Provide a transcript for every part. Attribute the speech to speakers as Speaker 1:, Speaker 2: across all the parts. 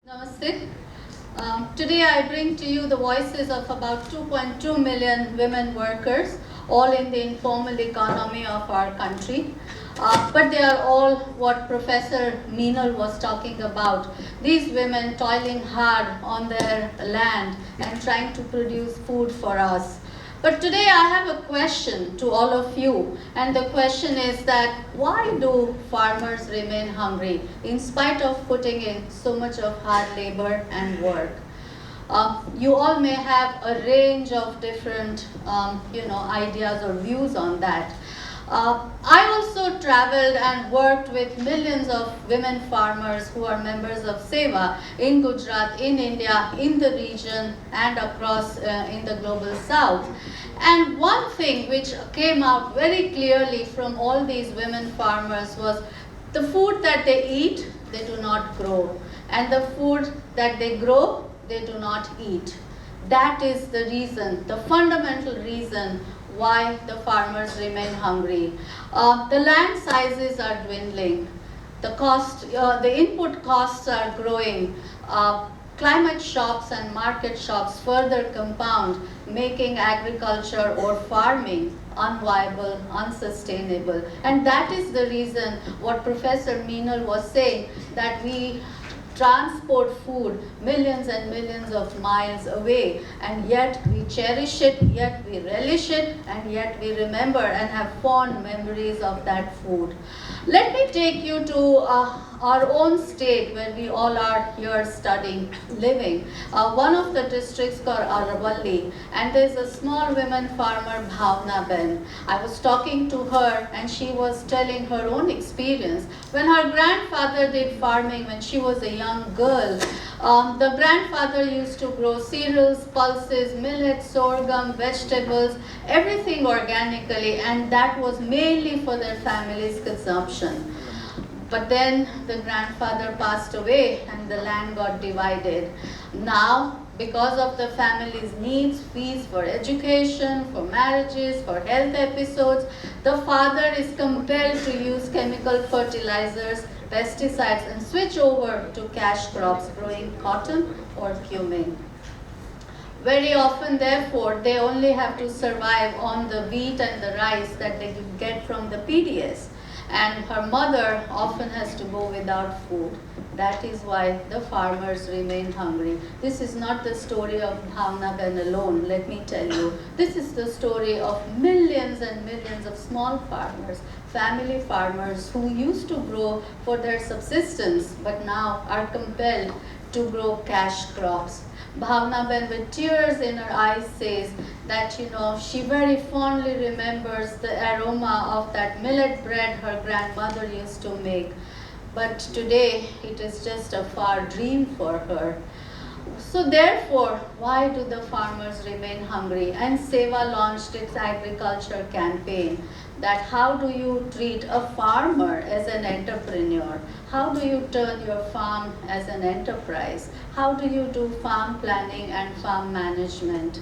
Speaker 1: Namaste. Today I bring to you the voices of about 2.2 million women workers, all in the informal economy of our country. But they are all what Professor Meenal was talking about. These women toiling hard on their land and trying to produce food for us. But today I have a question to all of you, and the question is that why do farmers remain hungry in spite of putting in so much of hard labor and work? You all may have a range of different ideas or views on that. I also traveled and worked with millions of women farmers who are members of Seva in Gujarat, in India, in the region and across in the global south. And one thing which came out very clearly from all these women farmers was the food that they eat, they do not grow. And the food that they grow, they do not eat. That is the reason, the fundamental reason why the farmers remain hungry. The land sizes are dwindling. The input costs are growing. Climate shocks and market shocks further compound, making agriculture or farming unviable, unsustainable. And that is the reason what Professor Meenal was saying, that we transport food millions and millions of miles away, and yet we cherish it, yet we relish it, and yet we remember and have fond memories of that food. Let me take you to our own state where we all are here studying, living. One of the districts called Aravalli, and there's a small women farmer, Bhavna Ben. I was talking to her and she was telling her own experience. When her grandfather did farming when she was a young girl, the grandfather used to grow cereals, pulses, millet, sorghum, vegetables, everything organically, and that was mainly for their family's consumption. But then the grandfather passed away and the land got divided. Now, because of the family's needs, fees for education, for marriages, for health episodes, the father is compelled to use chemical fertilizers, pesticides, and switch over to cash crops, growing cotton or cumin. Very often, therefore, they only have to survive on the wheat and the rice that they get from the PDS. And her mother often has to go without food. That is why the farmers remain hungry. This is not the story of Bhavna Ben alone, let me tell you. This is the story of millions and millions of small farmers, family farmers who used to grow for their subsistence but now are compelled to grow cash crops. Bhavna Ben, with tears in her eyes, says that she very fondly remembers the aroma of that millet bread her grandmother used to make. But today it is just a far dream for her. So therefore, why do the farmers remain hungry? And Seva launched its agriculture campaign, that how do you treat a farmer as an entrepreneur? How do you turn your farm as an enterprise? How do you do farm planning and farm management?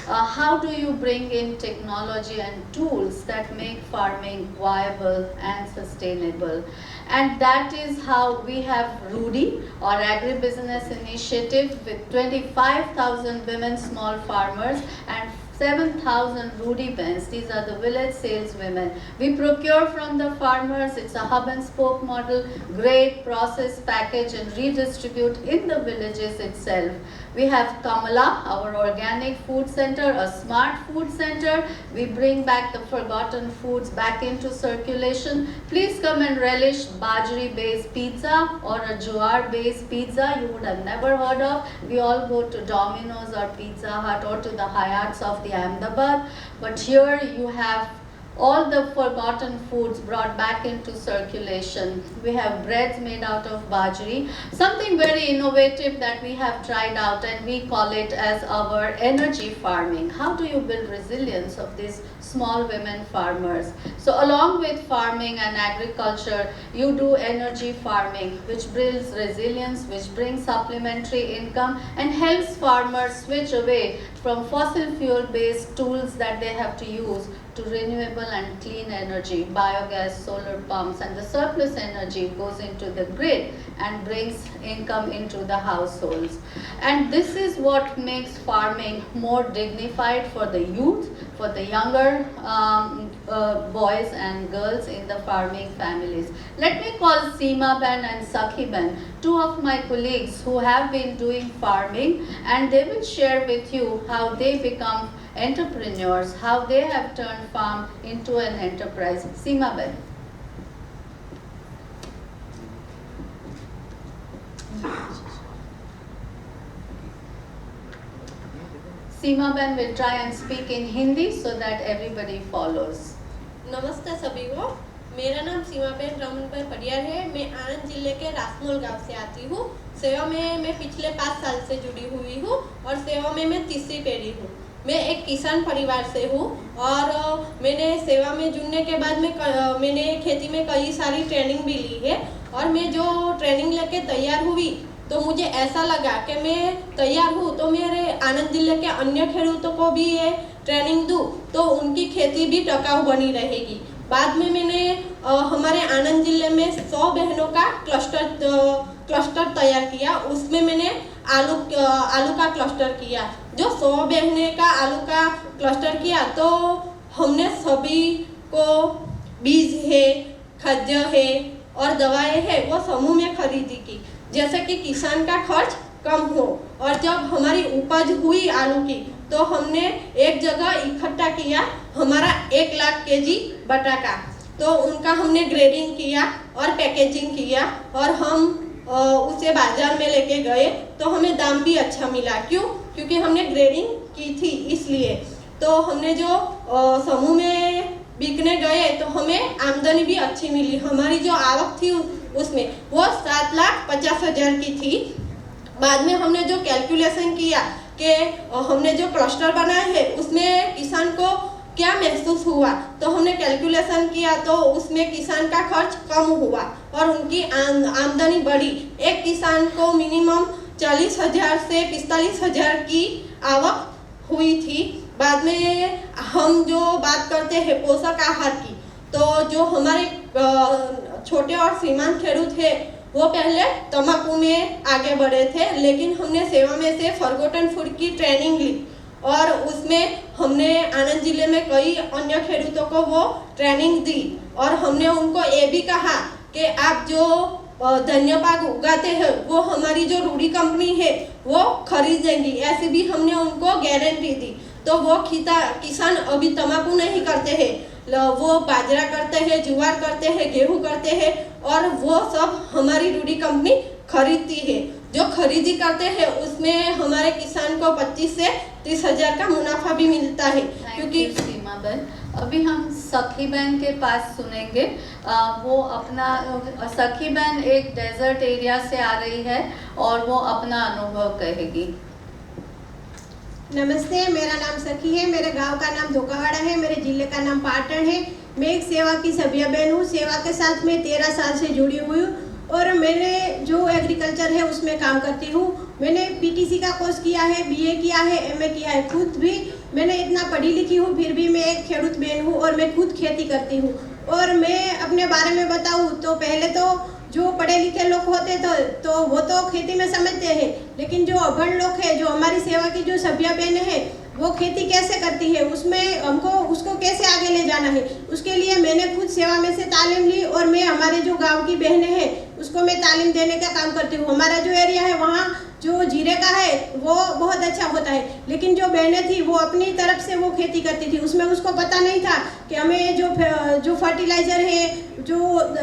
Speaker 1: How do you bring in technology and tools that make farming viable and sustainable? And that is how we have Rudy, our agribusiness initiative, with 25,000 women small farmers and 7,000 Rudy Bens. These are the village saleswomen. We procure from the farmers. It's a hub and spoke model, grade, process, package, and redistribute in the villages itself. We have Kamala, our organic food center, a smart food center. We bring back the forgotten foods back into circulation. Please come and relish bajri-based pizza or a jowar-based pizza you would have never heard of. We all go to Domino's or Pizza Hut or to the Hayats of the Ahmedabad. But here you have all the forgotten foods brought back into circulation. We have breads made out of bajri, something very innovative that we have tried out, and we call it as our energy farming. How do you build resilience of these small women farmers. So along with farming and agriculture, you do energy farming, which builds resilience, which brings supplementary income and helps farmers switch away from fossil fuel based tools that they have to use to renewable and clean energy, biogas, solar pumps, and the surplus energy goes into the grid and brings income into the households. And this is what makes farming more dignified for the youth, for the younger boys and girls in the farming families. Let me call Seema Ben and Sakhi Ben, two of my colleagues who have been doing farming, and they will share with you how they become entrepreneurs, how they have turned farm into an enterprise. Seema Ben. Seema Ben will try and speak in Hindi so that everybody follows.
Speaker 2: नमस्ते सभी को, मेरा नाम सीमा Ben Ramanbhai Padiyar है। मैं आनंद जिले के RasMol गांव से आती हूँ। सेवा में मैं पिछले 5 साल से जुड़ी हुई हूँ और सेवा में मैं तीसरी पीढ़ी हूँ। मैं एक किसान परिवार से हूँ और मैंने सेवा में जुड़ने के बाद मैंने खेती में कई सारी ट्रेनिंग भी ली है और मैं जो ट्रेनिंग लेके तैयार हुई तो मुझे ऐसा लगा कि मैं तैयार हूँ तो मेरे आनंद जिले के अन्य खेडूतों को भी ये ट्रेनिंग दूँ तो उनकी खेती भी टिकाऊ बनी रहेगी। बाद में मैंने हमारे आनंद जिले में 100 बहनों का क्लस्टर तैयार किया। उसमें मैंने आलू का क्लस्टर किया। जो 100 बहनें का आलू का क्लस्टर किया तो हमने सभी को बीज है, खाद्य है और दवाएं है वो समूह में खरीदी की, जैसे कि किसान का खर्च कम हो। और जब हमारी उपज हुई आलू की तो हमने एक जगह इकट्ठा किया हमारा 1 लाख केजी बटाका। तो उनका हमने ग्रेडिंग किया और पैकेजिंग किया और हम उसे बाजार में लेके गए तो हमें दाम भी अच्छा मिला। क्योंकि हमने ग्रेडिंग की थी इसलिए। तो हमने जो समूह में बिकने गए तो हमें आमदनी भी अच्छी मिली। हमारी जो आवक थी उसमें वो 7,50,000 की थी। बाद में हमने जो कैलकुलेशन किया कि हमने जो क्लस्टर बनाए हैं उसमें किसान को क्या महसूस हुआ, तो हमने कैलकुलेशन किया तो उसमें किसान का खर्च कम हुआ और उनकी आमदनी बढ़ी। एक किसान को मिनिमम 40,000 से 45,000 की आवक हुई थी। बाद में हम जो बात करते हैं पोषक आहार की, तो जो हमारे छोटे और सीमांत खेडूत है वो पहले तंबाकू में आगे बढ़े थे, लेकिन हमने सेवा में से फॉरगॉटन फूड की ट्रेनिंग ली और उसमें हमने आनंद जिले में कई अन्य खेडूतों को वो ट्रेनिंग दी और हमने उनको ये भी कहा कि आप जो धनिया पाक उगाते हैं वो हमारी जो रूडी कंपनी है वो खरीदेंगी, ऐसी भी हमने उनको गारंटी दी। तो वो किसान अभी तंबाकू नहीं करते हैं, वो बाजरा करते हैं, ज्वार करते हैं, गेहूं करते हैं और वो सब हमारी रूडी कंपनी खरीदती है। जो खरीदी करते हैं उसमें हमारे किसान को 25 से 30,000 का मुनाफा भी मिलता है। क्योंकि
Speaker 1: सीमा बहन, अभी हम सखी बहन के पास सुनेंगे। वो अपना सखी बहन एक डेजर्ट एरिया से आ रही है और वो अपना अनुभव कहेगी।
Speaker 3: नमस्ते, मेरा नाम सखी है। मेरे गांव का नाम धोकावाड़ा है। मेरे जिले का नाम पाटन है। मैं एक सेवा की सभ्य बहन हूँ। सेवा के साथ मैं 13 साल से जुड़ी हुई हूँ और मैंने जो एग्रीकल्चर है उसमें काम करती हूँ। मैंने पीटीसी का कोर्स किया है, बीए किया है, एमए किया है। खुद भी मैंने इतना पढ़ी लिखी हूँ, फिर भी मैं एक खेडूत बहन हूँ और मैं खुद खेती करती हूँ। और मैं अपने बारे में बताऊँ तो पहले तो जो पढ़े लिखे लोग होते तो वो तो खेती में समझते हैं, लेकिन जो अभण लोग हैं, जो हमारी सेवा की जो सभ्य बहनें हैं, वो खेती कैसे करती है, उसमें हमको उसको कैसे आगे ले जाना है, उसके लिए मैंने खुद सेवा में से तालीम ली और मैं हमारे जो गांव की बहनें हैं उसको मैं तालीम देने का काम करती हूँ। हमारा जो एरिया है वहाँ जो जीरे का है वो बहुत अच्छा होता है, लेकिन जो बहनें थी वो अपनी तरफ से वो खेती करती थी। उसमें उसको पता नहीं था कि हमें जो फर्टिलाइज़र है, जो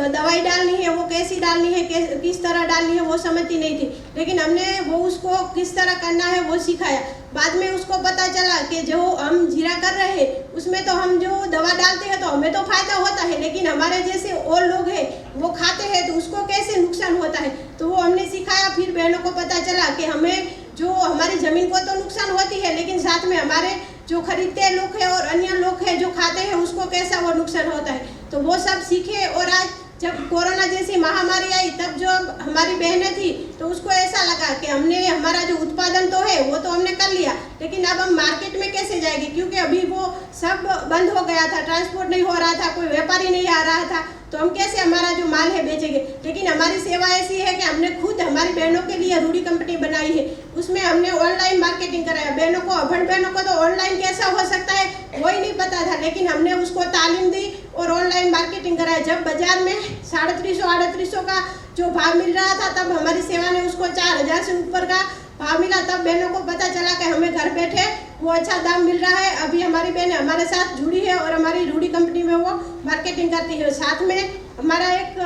Speaker 3: दवाई डालनी है वो कैसी डालनी है, किस तरह डालनी है, वो समझती नहीं थी। लेकिन हमने वो उसको किस तरह करना है वो सिखाया। बाद में उसको पता चला कि जो हम जीरा कर रहे हैं उसमें तो हम जो दवा डालते हैं तो हमें तो फायदा होता है, लेकिन हमारे जैसे और लोग हैं वो खाते हैं तो उसको कैसे नुकसान होता है, तो वो हमने सिखाया। फिर बहनों को पता चला कि हमें जो हमारी ज़मीन को तो नुकसान होती है, लेकिन साथ में हमारे जो खरीदते लोग हैं और अन्य लोग हैं जो खाते हैं उसको कैसा वो नुकसान होता है, तो वो सब सीखे। और आज जब कोरोना जैसी महामारी आई तब जो हमारी बहनें थी तो उसको ऐसा लगा कि हमने हमारा जो उत्पादन तो है वो तो हमने कर लिया, लेकिन अब हम मार्केट में कैसे जाएंगे, क्योंकि अभी वो सब बंद हो गया था, ट्रांसपोर्ट नहीं हो रहा था, कोई व्यापारी नहीं आ रहा था, तो हम कैसे हमारा जो माल है बेचेंगे। लेकिन हमारी सेवा ऐसी है कि हमने खुद हमारी बहनों के लिए रूढ़ी कंपनी बनाई है, उसमें हमने ऑनलाइन मार्केटिंग कराया। बहनों को, अभण बहनों को तो ऑनलाइन कैसा हो सकता है वो ही नहीं पता था, लेकिन हमने उसको तालीम दी और ऑनलाइन मार्केटिंग कराया। जब बाजार में 350-3800 का जो भाव मिल रहा था तब हमारी सेवा ने उसको 4000 से ऊपर का भाव मिला। तब बहनों को पता चला कि हमें घर बैठे वो अच्छा दाम मिल रहा है। अभी हमारी बहनें हमारे साथ जुड़ी है और हमारी रूढ़ी कंपनी में वो मार्केटिंग करती है। साथ में हमारा एक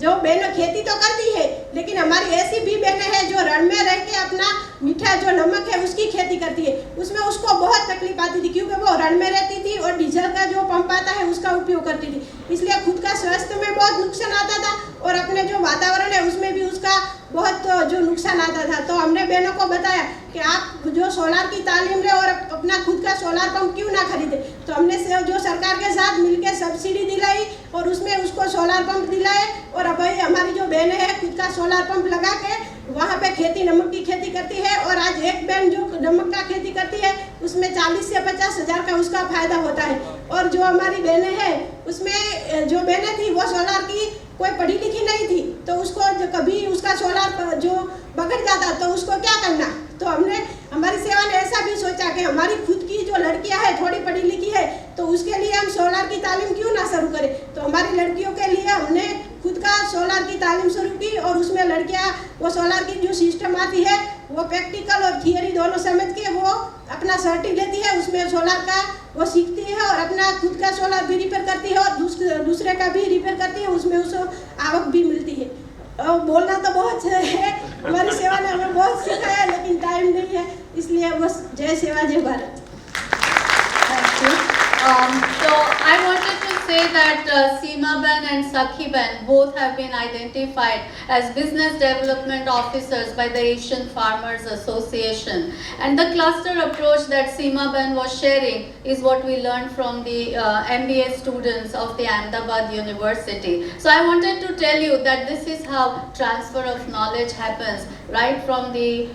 Speaker 3: जो बहनें खेती तो करती है, लेकिन हमारी ऐसी भी बहनें हैं जो रण में रह के अपना मीठा जो नमक है उसकी खेती करती है। उसमें उसको बहुत तकलीफ आती थी क्योंकि वो रण में रहती थी और डीजल का जो पंप आता है उसका उपयोग करती थी, इसलिए खुद का स्वास्थ्य में बहुत नुकसान आता था और अपने जो वातावरण है उसमें भी उसका बहुत जो नुकसान आता था। तो हमने बहनों को बताया कि आप जो सोलार की तालीम ले और अपना खुद का सोलार पंप क्यों ना खरीदे। तो हमने जो सरकार के साथ मिलकर सब्सिडी दिलाई और उसमें उसको सोलार पंप दिलाए और अब हमारी जो बहनें हैं खुद का सोलार पंप लगा के वहाँ पे खेती, नमक की खेती करती है। और आज एक बहन जो नमक का खेती करती है उसमें 40 से 50 हज़ार का उसका फायदा होता है। और जो हमारी बहनें हैं उसमें जो बहनें थी वो सोलार की कोई पढ़ी लिखी नहीं थी, तो उसको जो कभी उसका सोलार जो बगड़ जाता तो उसको क्या करना। तो हमने, हमारी सेवा ने ऐसा भी सोचा कि हमारी खुद की जो लड़कियां हैं थोड़ी पढ़ी लिखी है तो उसके लिए हम सोलार की तालीम क्यों ना शुरू करें। तो हमारी लड़कियों के लिए हमने खुद का सोलार की तालीम शुरू की और उसमें लड़कियां वो सोलार की जो सिस्टम आती है वो प्रैक्टिकल और थियरी दोनों समझ के वो अपना सर्टी लेती है, उसमें सोलार का वो सीखती है और अपना खुद का सोलार भी रिपेयर करती है और दूसरे का भी रिपेयर करती है, उसमें उसको आवक भी मिलती है। और बोलना तो बहुत है, हमारी सेवा ने हमें बहुत सिखाया, लेकिन टाइम नहीं है, इसलिए बस जय सेवा जय Bharat.
Speaker 1: Thank you. So I wanted to say that Seema Ben and Sakhi Ben both have been identified as business development officers by the Asian Farmers Association, and the cluster approach that Seema Ben was sharing is what we learned from the MBA students of the Ahmedabad University. So I wanted to tell you that this is how transfer of knowledge happens, right from the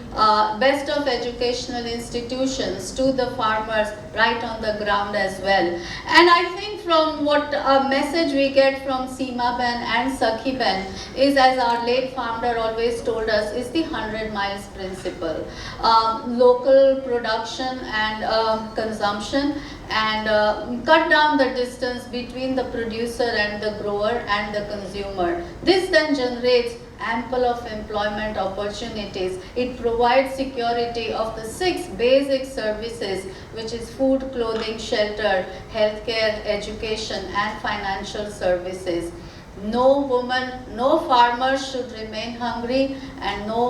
Speaker 1: best of educational institutions to the farmers right on the ground as well. And I think from what a message we get from Seema Ben and Sakhi Ben is, as our late founder always told us, is the 100 miles principle. Local production and consumption, and cut down the distance between the producer and the grower and the consumer. This then generates ample of employment opportunities. It provides security of the 6 basic services, which is food, clothing, shelter, healthcare, education and financial services. No woman, no farmer should remain hungry, and no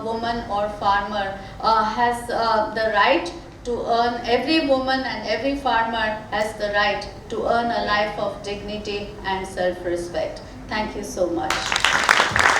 Speaker 1: woman or farmer has the right to earn, every woman and every farmer has the right to earn a life of dignity and self-respect. Thank you so much.